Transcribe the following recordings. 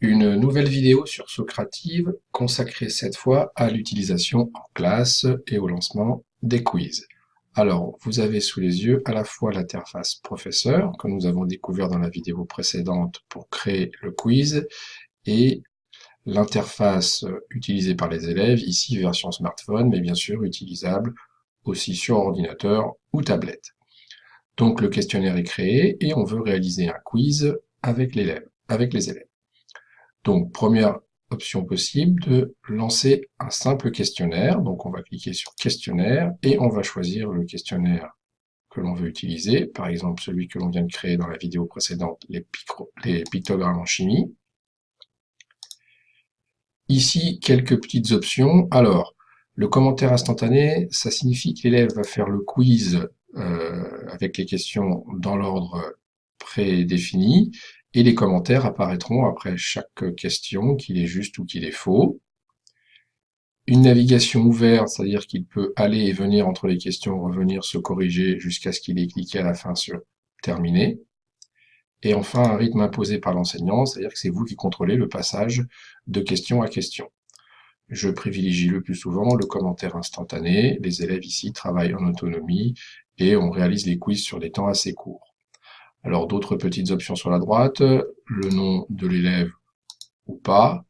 Une nouvelle vidéo sur Socrative consacrée cette fois à l'utilisation en classe et au lancement des quiz. Alors, vous avez sous les yeux à la fois l'interface professeur, que nous avons découvert dans la vidéo précédente pour créer le quiz, et l'interface utilisée par les élèves, ici version smartphone, mais bien sûr utilisable aussi sur ordinateur ou tablette. Donc le questionnaire est créé et on veut réaliser un quiz avec les élèves. Donc, première option possible, de lancer un simple questionnaire. Donc, on va cliquer sur questionnaire et on va choisir le questionnaire que l'on veut utiliser. Par exemple, celui que l'on vient de créer dans la vidéo précédente, les pictogrammes en chimie. Ici, quelques petites options. Alors, le commentaire instantané, ça signifie que l'élève va faire le quiz avec les questions dans l'ordre prédéfini, et les commentaires apparaîtront après chaque question, qu'il est juste ou qu'il est faux. Une navigation ouverte, c'est-à-dire qu'il peut aller et venir entre les questions, revenir, se corriger jusqu'à ce qu'il ait cliqué à la fin sur terminer. Et enfin, un rythme imposé par l'enseignant, c'est-à-dire que c'est vous qui contrôlez le passage de question à question. Je privilégie le plus souvent le commentaire instantané. Les élèves ici travaillent en autonomie et on réalise les quiz sur des temps assez courts. Alors d'autres petites options sur la droite, le nom de l'élève ou pas,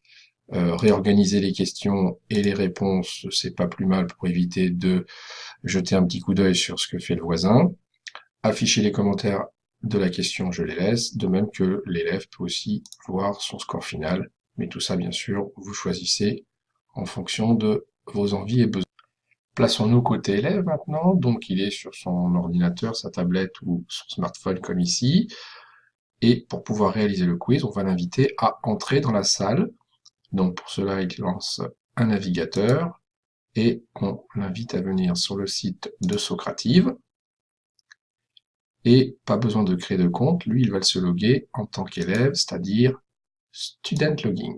réorganiser les questions et les réponses, c'est pas plus mal pour éviter de jeter un petit coup d'œil sur ce que fait le voisin. Afficher les commentaires de la question, je les laisse, de même que l'élève peut aussi voir son score final. Mais tout ça, bien sûr, vous choisissez en fonction de vos envies et besoins. Plaçons-nous côté élève maintenant, donc il est sur son ordinateur, sa tablette ou son smartphone comme ici, et pour pouvoir réaliser le quiz, on va l'inviter à entrer dans la salle. Donc pour cela, il lance un navigateur et on l'invite à venir sur le site de Socrative. Et pas besoin de créer de compte, lui il va se loguer en tant qu'élève, c'est-à-dire Student Login.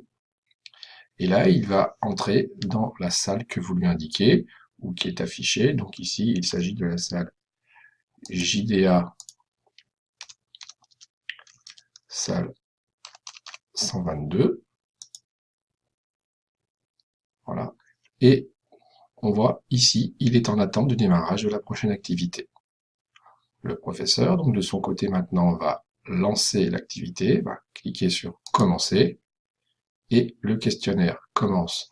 Et là, il va entrer dans la salle que vous lui indiquez, ou qui est affichée. Donc ici, il s'agit de la salle JDA, salle 122. Voilà. Et on voit ici, il est en attente du démarrage de la prochaine activité. Le professeur, donc de son côté maintenant, va lancer l'activité, va cliquer sur commencer, et le questionnaire commence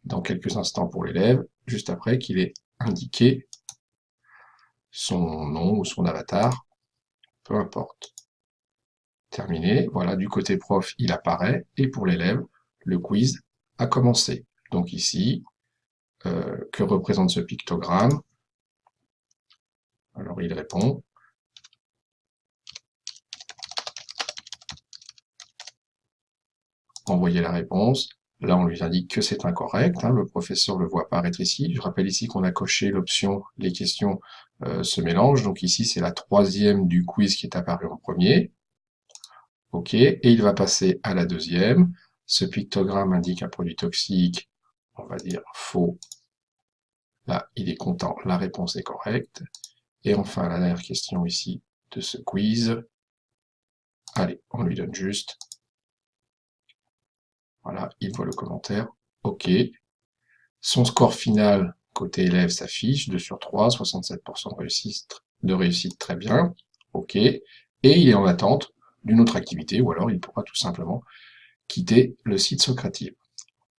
dans quelques instants pour l'élève, juste après qu'il ait indiqué son nom ou son avatar, peu importe. Terminé, voilà, du côté prof, il apparaît, et pour l'élève, le quiz a commencé. Donc ici, que représente ce pictogramme? Alors il répond. Envoyer la réponse. Là, on lui indique que c'est incorrect. Le professeur le voit apparaître ici. Je rappelle ici qu'on a coché l'option « Les questions se mélangent ». Donc ici, c'est la troisième du quiz qui est apparue en premier. OK. Et il va passer à la deuxième. Ce pictogramme indique un produit toxique. On va dire faux. Là, il est content. La réponse est correcte. Et enfin, la dernière question ici de ce quiz. Allez, on lui donne juste. Voilà, il voit le commentaire. OK. Son score final, côté élève, s'affiche, 2 sur 3, 67% de réussite, très bien. OK. Et il est en attente d'une autre activité, ou alors il pourra tout simplement quitter le site Socrative.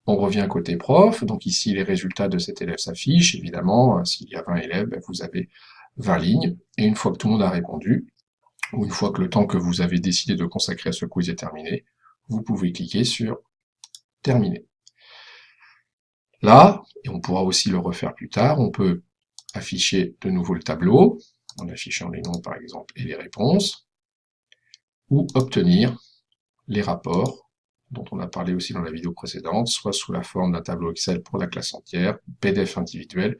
On revient côté prof, donc ici les résultats de cet élève s'affichent, évidemment, s'il y a 20 élèves, vous avez 20 lignes, et une fois que tout le monde a répondu, ou une fois que le temps que vous avez décidé de consacrer à ce quiz est terminé, vous pouvez cliquer sur Terminer. Là, et on pourra aussi le refaire plus tard, on peut afficher de nouveau le tableau, en affichant les noms par exemple et les réponses, ou obtenir les rapports, dont on a parlé aussi dans la vidéo précédente, soit sous la forme d'un tableau Excel pour la classe entière, PDF individuel,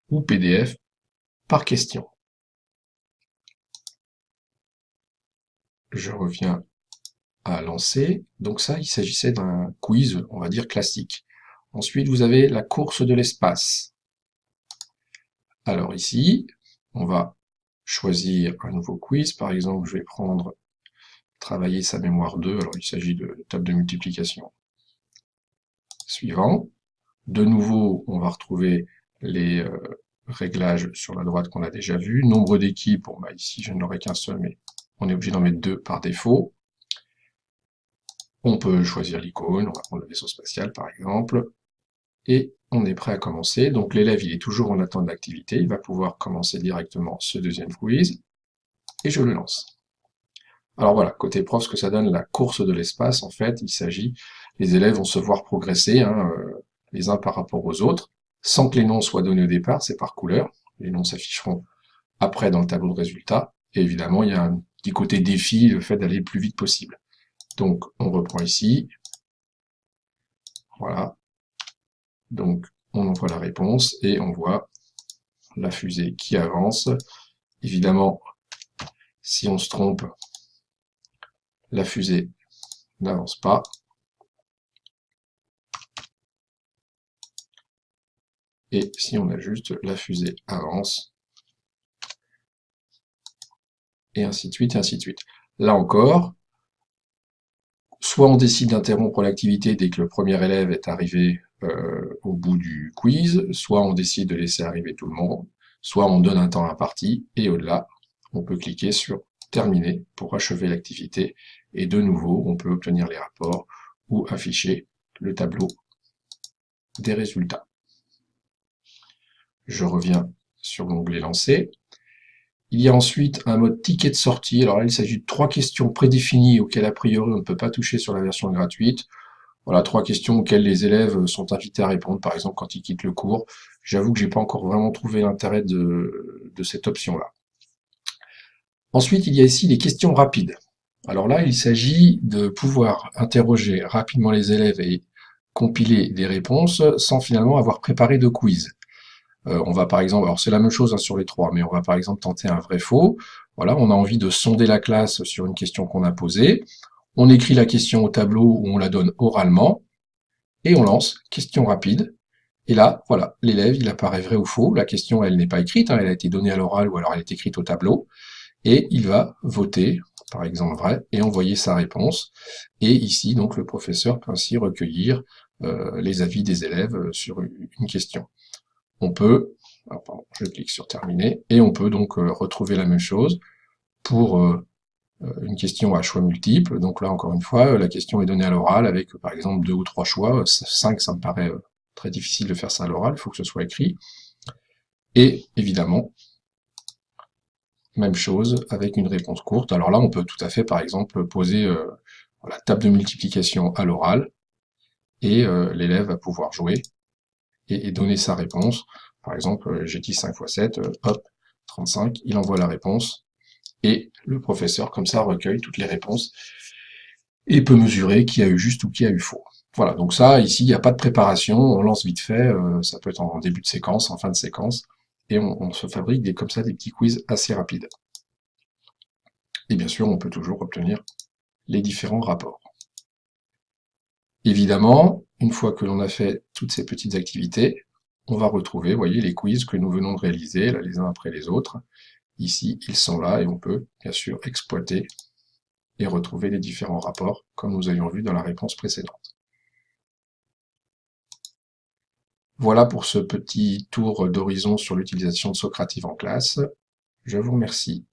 ou PDF par question. Je reviens à lancer. Donc ça, il s'agissait d'un quiz, on va dire classique. Ensuite, vous avez la course de l'espace. Alors ici, on va choisir un nouveau quiz. Par exemple, je vais prendre travailler sa mémoire 2. Alors il s'agit de table de multiplication. Suivant. De nouveau, on va retrouver les réglages sur la droite qu'on a déjà vu. Nombre d'équipes, bon, bah, ici je n'aurai qu'un seul, mais on est obligé d'en mettre 2 par défaut. On peut choisir l'icône, on va prendre le vaisseau spatial par exemple. Et on est prêt à commencer. Donc l'élève, il est toujours en attente d'activité. Il va pouvoir commencer directement ce deuxième quiz. Et je le lance. Alors voilà, côté prof, ce que ça donne, la course de l'espace, en fait, il s'agit, les élèves vont se voir progresser, les uns par rapport aux autres, sans que les noms soient donnés au départ, c'est par couleur. Les noms s'afficheront après dans le tableau de résultats. Et évidemment, il y a un petit côté défi, le fait d'aller le plus vite possible. Donc, on reprend ici. Voilà. Donc, on envoie la réponse et on voit la fusée qui avance. Évidemment, si on se trompe, la fusée n'avance pas. Et si on ajuste, la fusée avance. Et ainsi de suite, et ainsi de suite. Là encore, soit on décide d'interrompre l'activité dès que le premier élève est arrivé au bout du quiz, soit on décide de laisser arriver tout le monde, soit on donne un temps imparti, et au-delà, on peut cliquer sur terminer pour achever l'activité, et de nouveau, on peut obtenir les rapports ou afficher le tableau des résultats. Je reviens sur l'onglet lancer. Il y a ensuite un mode ticket de sortie. Alors là, il s'agit de 3 questions prédéfinies auxquelles a priori on ne peut pas toucher sur la version gratuite. Voilà, 3 questions auxquelles les élèves sont invités à répondre, par exemple quand ils quittent le cours. J'avoue que j'ai pas encore vraiment trouvé l'intérêt de cette option-là. Ensuite, il y a ici les questions rapides. Alors là, il s'agit de pouvoir interroger rapidement les élèves et compiler des réponses sans finalement avoir préparé de quiz. On va par exemple, alors c'est la même chose sur les 3, mais on va par exemple tenter un vrai-faux. Voilà, on a envie de sonder la classe sur une question qu'on a posée. On écrit la question au tableau ou on la donne oralement. Et on lance question rapide. Et là, voilà, l'élève, il apparaît vrai ou faux. La question, elle n'est pas écrite, elle a été donnée à l'oral ou alors elle est écrite au tableau. Et il va voter, par exemple vrai, et envoyer sa réponse. Et ici, donc, le professeur peut ainsi recueillir les avis des élèves sur une question. On peut, alors pardon, je clique sur terminer, et on peut donc retrouver la même chose pour une question à choix multiples. Donc là, encore une fois, la question est donnée à l'oral avec, par exemple, 2 ou 3 choix. 5, ça me paraît très difficile de faire ça à l'oral, il faut que ce soit écrit. Et évidemment, même chose avec une réponse courte. Alors là, on peut tout à fait, par exemple, poser la table de multiplication à l'oral, et l'élève va pouvoir jouer et donner sa réponse. Par exemple, j'ai dit 5 x 7, hop, 35, il envoie la réponse, et le professeur, comme ça, recueille toutes les réponses, et peut mesurer qui a eu juste ou qui a eu faux. Voilà, donc ça, ici, il n'y a pas de préparation, on lance vite fait, ça peut être en début de séquence, en fin de séquence, et on se fabrique comme ça des petits quiz assez rapides. Et bien sûr, on peut toujours obtenir les différents rapports. Évidemment, une fois que l'on a fait toutes ces petites activités, on va retrouver, vous voyez, les quiz que nous venons de réaliser, là, les uns après les autres. Ici, ils sont là, et on peut, bien sûr, exploiter et retrouver les différents rapports, comme nous avions vu dans la réponse précédente. Voilà pour ce petit tour d'horizon sur l'utilisation de Socrative en classe. Je vous remercie.